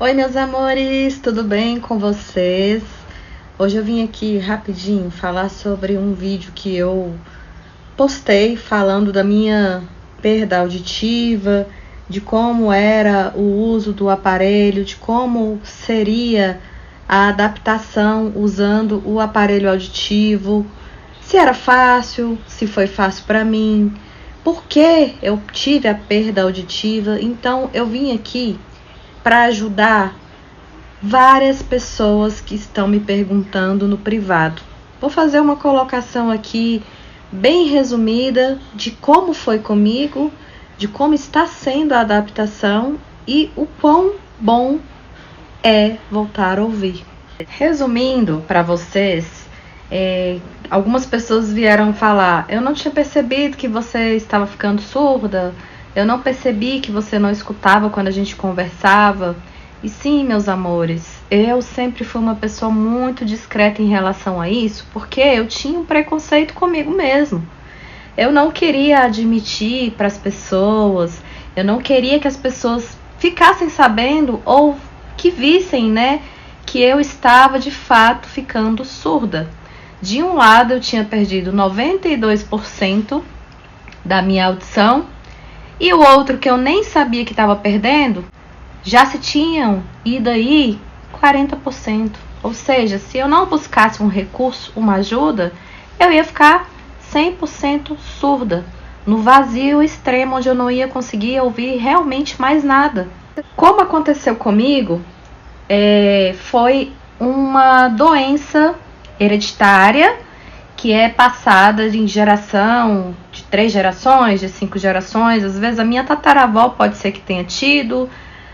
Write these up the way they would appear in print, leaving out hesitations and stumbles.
Oi, meus amores, tudo bem com vocês? Hoje eu vim aqui rapidinho falar sobre um vídeo que eu postei falando da minha perda auditiva, de como era o uso do aparelho, de como seria a adaptação usando o aparelho auditivo, se era fácil, se foi fácil para mim, por que eu tive a perda auditiva. Então eu vim aqui para ajudar várias pessoas que estão me perguntando no privado. Vou fazer uma colocação aqui bem resumida de como foi comigo, de como está sendo a adaptação e o quão bom é voltar a ouvir. Resumindo para vocês, algumas pessoas vieram falar: eu não tinha percebido que você estava ficando surda, eu não percebi que você não escutava quando a gente conversava. E sim, meus amores, eu sempre fui uma pessoa muito discreta em relação a isso, porque eu tinha um preconceito comigo mesmo. Eu não queria admitir para as pessoas, eu não queria que as pessoas ficassem sabendo ou que vissem, que eu estava de fato ficando surda. De um lado, eu tinha perdido 92% da minha audição, e o outro, que eu nem sabia que estava perdendo, já se tinham ido aí 40%. Ou seja, se eu não buscasse um recurso, uma ajuda, eu ia ficar 100% surda, no vazio extremo, onde eu não ia conseguir ouvir realmente mais nada. Como aconteceu comigo, foi uma doença hereditária que é passada em geração, de 3 gerações, de 5 gerações. Às vezes a minha tataravó pode ser que tenha tido,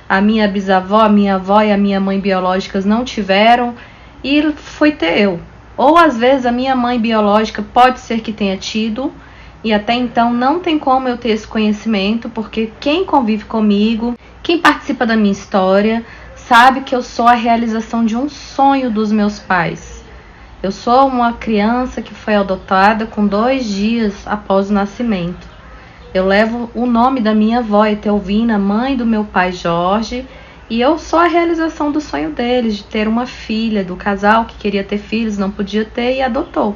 a minha bisavó, a minha avó e a minha mãe biológicas não tiveram, e foi ter eu. Ou às vezes a minha mãe biológica pode ser que tenha tido, e até então não tem como eu ter esse conhecimento, porque quem convive comigo, quem participa da minha história, sabe que eu sou a realização de um sonho dos meus pais. Eu sou uma criança que foi adotada com 2 dias após o nascimento. Eu levo o nome da minha avó, Etelvina, mãe do meu pai Jorge, e eu sou a realização do sonho deles, de ter uma filha, do casal que queria ter filhos, não podia ter e adotou.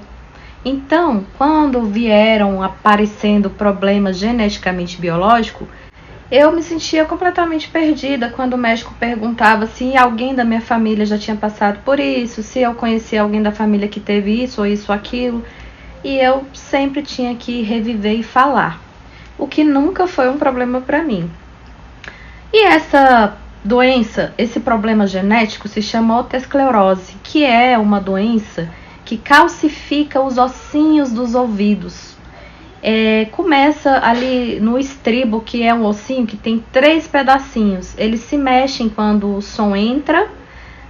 Então, quando vieram aparecendo problemas geneticamente biológicos, eu me sentia completamente perdida quando o médico perguntava se alguém da minha família já tinha passado por isso, se eu conhecia alguém da família que teve isso ou isso ou aquilo, e eu sempre tinha que reviver e falar, o que nunca foi um problema para mim. E essa doença, esse problema genético, se chama otosclerose, que é uma doença que calcifica os ossinhos dos ouvidos. Começa ali no estribo, que é um ossinho que tem 3 pedacinhos. Eles se mexem quando o som entra,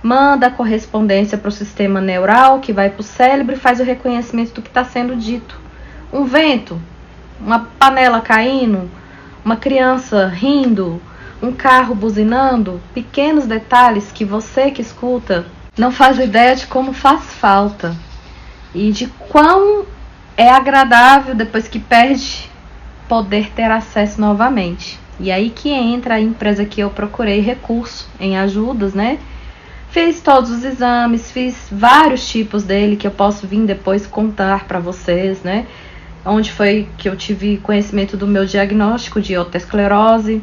manda a correspondência para o sistema neural, que vai para o cérebro e faz o reconhecimento do que está sendo dito. Um vento, uma panela caindo, uma criança rindo, um carro buzinando, pequenos detalhes que você que escuta não faz ideia de como faz falta e de quão é agradável, depois que perde, poder ter acesso novamente. E aí que entra a empresa que eu procurei recurso em ajudas, Fiz todos os exames, fiz vários tipos dele, que eu posso vir depois contar para vocês, Onde foi que eu tive conhecimento do meu diagnóstico de otosclerose.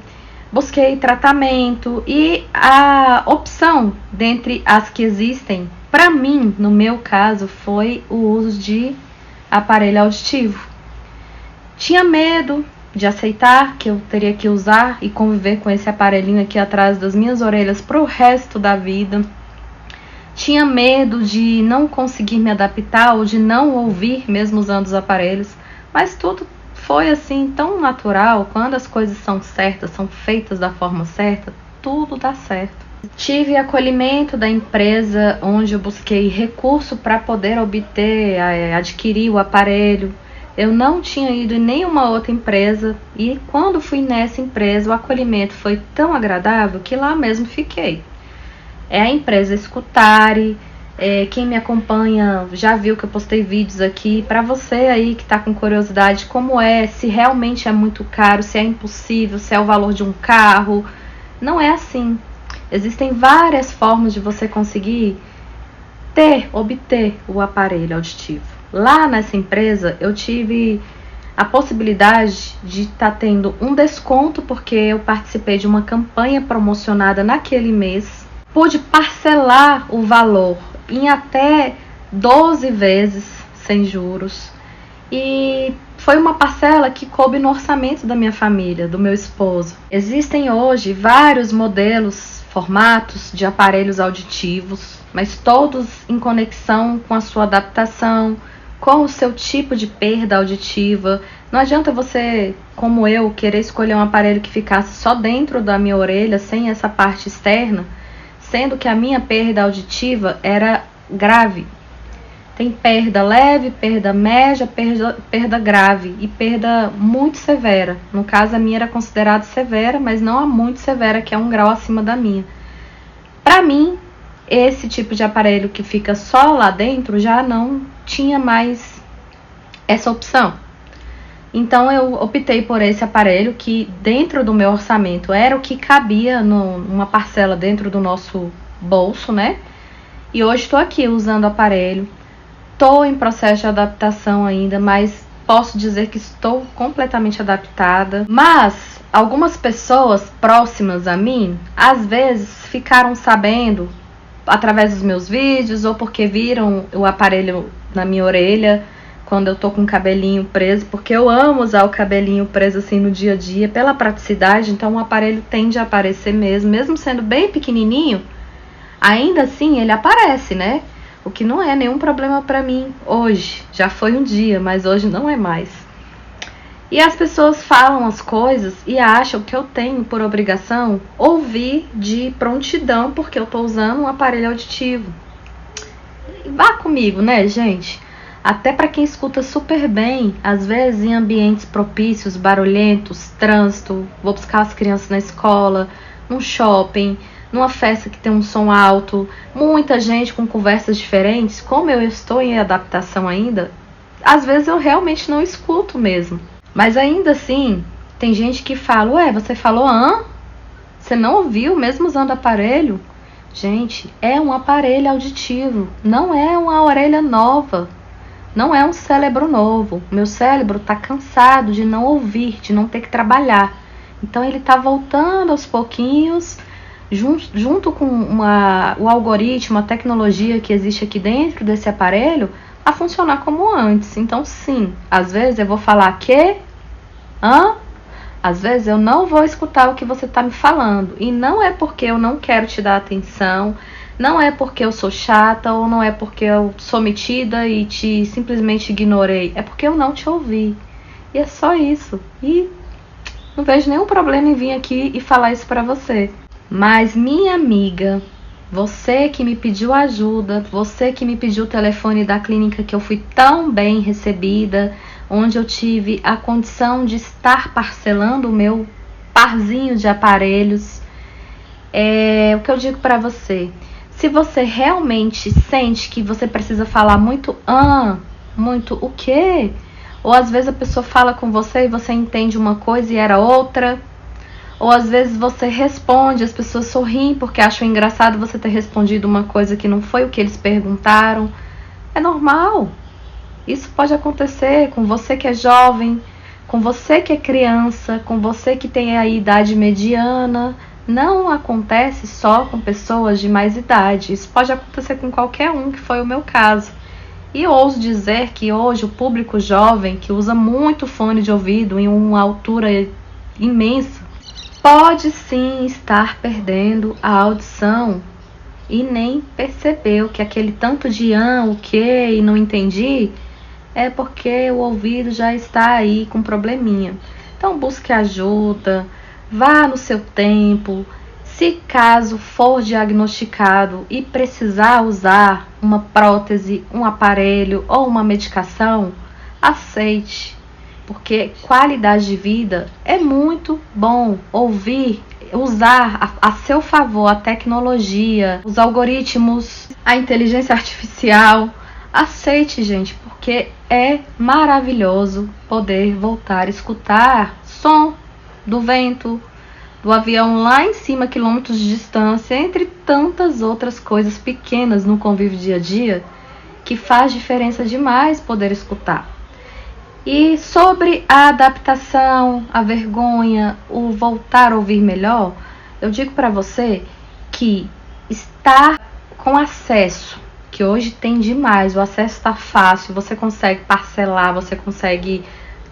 Busquei tratamento, e a opção dentre as que existem, para mim, no meu caso, foi o uso de aparelho auditivo. Tinha medo de aceitar que eu teria que usar e conviver com esse aparelhinho aqui atrás das minhas orelhas pro resto da vida. Tinha medo de não conseguir me adaptar ou de não ouvir mesmo usando os aparelhos, mas tudo foi assim tão natural. Quando as coisas são certas, são feitas da forma certa, tudo dá certo. Tive acolhimento da empresa onde eu busquei recurso para poder obter, adquirir o aparelho. Eu não tinha ido em nenhuma outra empresa, e quando fui nessa empresa, o acolhimento foi tão agradável que lá mesmo fiquei. É a empresa Escutare. Quem me acompanha já viu que eu postei vídeos aqui. Para você aí que está com curiosidade, como se realmente é muito caro, se é impossível, se é o valor de um carro. Não é assim. Existem várias formas de você conseguir obter o aparelho auditivo. Lá nessa empresa eu tive a possibilidade de estar tendo um desconto porque eu participei de uma campanha promocionada naquele mês. Pude parcelar o valor em até 12 vezes sem juros. E foi uma parcela que coube no orçamento da minha família, do meu esposo. Existem hoje vários modelos, formatos de aparelhos auditivos, mas todos em conexão com a sua adaptação, com o seu tipo de perda auditiva. Não adianta você, como eu, querer escolher um aparelho que ficasse só dentro da minha orelha, sem essa parte externa, sendo que a minha perda auditiva era grave. Tem perda leve, perda média, perda grave e perda muito severa. No caso, a minha era considerada severa, mas não a muito severa, que é um grau acima da minha. Para mim, esse tipo de aparelho que fica só lá dentro já não tinha mais essa opção. Então eu optei por esse aparelho que dentro do meu orçamento era o que cabia numa parcela dentro do nosso bolso, né? E hoje estou aqui usando o aparelho. Estou em processo de adaptação ainda, mas posso dizer que estou completamente adaptada. Mas algumas pessoas próximas a mim, às vezes ficaram sabendo através dos meus vídeos ou porque viram o aparelho na minha orelha quando eu tô com o cabelinho preso, porque eu amo usar o cabelinho preso assim no dia a dia pela praticidade. Então o aparelho tende a aparecer mesmo sendo bem pequenininho, ainda assim ele aparece, né? O que não é nenhum problema para mim hoje. Já foi um dia, mas hoje não é mais. E as pessoas falam as coisas e acham que eu tenho por obrigação ouvir de prontidão porque eu tô usando um aparelho auditivo. Vá comigo, né, gente? Até para quem escuta super bem, às vezes em ambientes propícios, barulhentos, trânsito, vou buscar as crianças na escola, num shopping, numa festa que tem um som alto, muita gente com conversas diferentes, como eu estou em adaptação ainda, às vezes eu realmente não escuto mesmo. Mas ainda assim, tem gente que fala, ué, você falou, você não ouviu mesmo usando aparelho? Gente, é um aparelho auditivo, não é uma orelha nova, não é um cérebro novo. Meu cérebro está cansado de não ouvir, de não ter que trabalhar. Então ele está voltando aos pouquinhos, junto com o algoritmo, a tecnologia que existe aqui dentro desse aparelho, a funcionar como antes. Então sim, às vezes eu vou falar às vezes eu não vou escutar o que você está me falando. E não é porque eu não quero te dar atenção, não é porque eu sou chata, ou não é porque eu sou metida e te simplesmente ignorei. É porque eu não te ouvi. E é só isso. E não vejo nenhum problema em vir aqui e falar isso pra você. Mas minha amiga, você que me pediu ajuda, você que me pediu o telefone da clínica que eu fui tão bem recebida, onde eu tive a condição de estar parcelando o meu parzinho de aparelhos, o que eu digo pra você, se você realmente sente que você precisa falar muito muito o quê? Ou às vezes a pessoa fala com você e você entende uma coisa e era outra, ou às vezes você responde, as pessoas sorriem porque acham engraçado você ter respondido uma coisa que não foi o que eles perguntaram. É normal. Isso pode acontecer com você que é jovem, com você que é criança, com você que tem a idade mediana. Não acontece só com pessoas de mais idade. Isso pode acontecer com qualquer um, que foi o meu caso. E eu ouso dizer que hoje o público jovem, que usa muito fone de ouvido em uma altura imensa, pode sim estar perdendo a audição e nem percebeu que aquele tanto de o que e não entendi é porque o ouvido já está aí com probleminha. Então busque ajuda, vá no seu tempo. Se caso for diagnosticado e precisar usar uma prótese, um aparelho ou uma medicação, aceite. Porque qualidade de vida é muito bom ouvir, usar a seu favor a tecnologia, os algoritmos, a inteligência artificial. Aceite, gente, porque é maravilhoso poder voltar a escutar som do vento, do avião lá em cima, quilômetros de distância, entre tantas outras coisas pequenas no convívio dia a dia, que faz diferença demais poder escutar. E sobre a adaptação, a vergonha, o voltar a ouvir melhor, eu digo para você que estar com acesso, que hoje tem demais, o acesso está fácil, você consegue parcelar, você consegue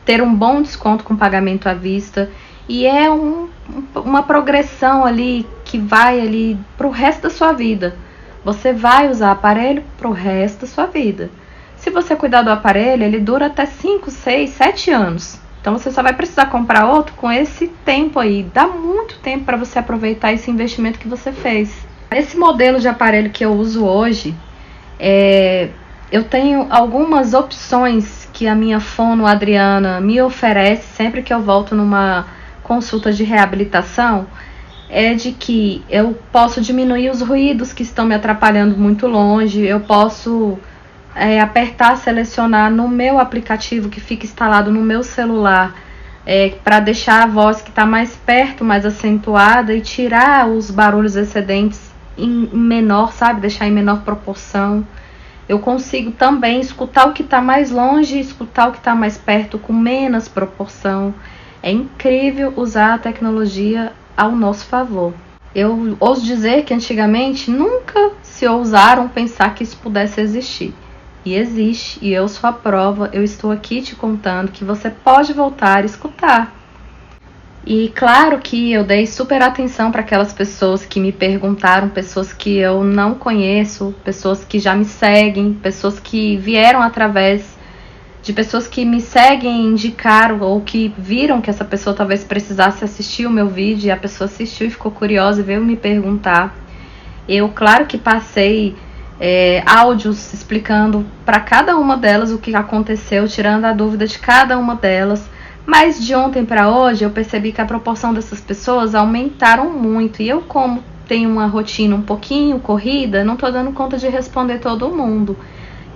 ter um bom desconto com pagamento à vista, e é uma progressão ali que vai ali para o resto da sua vida. Você vai usar aparelho para o resto da sua vida. Se você cuidar do aparelho, ele dura até 5, 6, 7 anos. Então você só vai precisar comprar outro com esse tempo aí. Dá muito tempo para você aproveitar esse investimento que você fez. Esse modelo de aparelho que eu uso hoje, eu tenho algumas opções que a minha fono Adriana me oferece sempre que eu volto numa consulta de reabilitação, é de que eu posso diminuir os ruídos que estão me atrapalhando muito longe, eu posso apertar, selecionar no meu aplicativo que fica instalado no meu celular, para deixar a voz que está mais perto, mais acentuada, e tirar os barulhos excedentes em menor, sabe? Deixar em menor proporção. Eu consigo também escutar o que está mais longe e escutar o que está mais perto com menos proporção. É incrível usar a tecnologia ao nosso favor. Eu ouso dizer que antigamente nunca se ousaram pensar que isso pudesse existir. E existe, e eu sou a prova, eu estou aqui te contando que você pode voltar a escutar. E claro que eu dei super atenção para aquelas pessoas que me perguntaram, pessoas que eu não conheço, pessoas que já me seguem, pessoas que vieram através de pessoas que me seguem, indicaram ou que viram que essa pessoa talvez precisasse assistir o meu vídeo, e a pessoa assistiu e ficou curiosa e veio me perguntar. Eu, claro que passei áudios explicando para cada uma delas o que aconteceu, tirando a dúvida de cada uma delas. Mas de ontem para hoje eu percebi que a proporção dessas pessoas aumentaram muito. E eu, como tenho uma rotina um pouquinho corrida, não estou dando conta de responder todo mundo.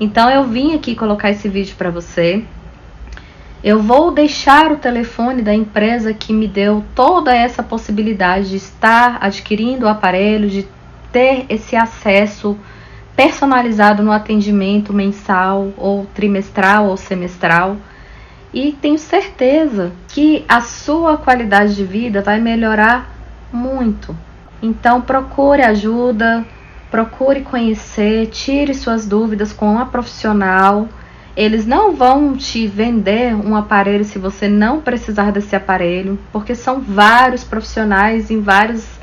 Então eu vim aqui colocar esse vídeo para você. Eu vou deixar o telefone da empresa que me deu toda essa possibilidade de estar adquirindo o aparelho, de ter esse acesso personalizado no atendimento mensal, ou trimestral, ou semestral. E tenho certeza que a sua qualidade de vida vai melhorar muito. Então procure ajuda, procure conhecer, tire suas dúvidas com uma profissional. Eles não vão te vender um aparelho se você não precisar desse aparelho, porque são vários profissionais em várias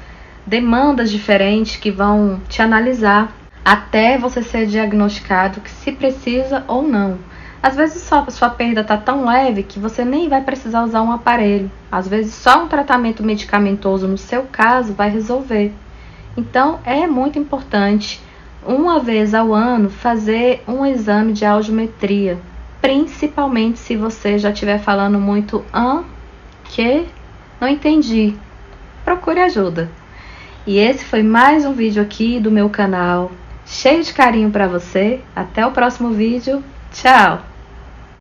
demandas diferentes que vão te analisar até você ser diagnosticado que se precisa ou não. Às vezes sua perda está tão leve que você nem vai precisar usar um aparelho. Às vezes só um tratamento medicamentoso no seu caso vai resolver. Então é muito importante, uma vez ao ano, fazer um exame de audiometria. Principalmente se você já estiver falando muito que não entendi. Procure ajuda. E esse foi mais um vídeo aqui do meu canal, cheio de carinho para você. Até o próximo vídeo. Tchau!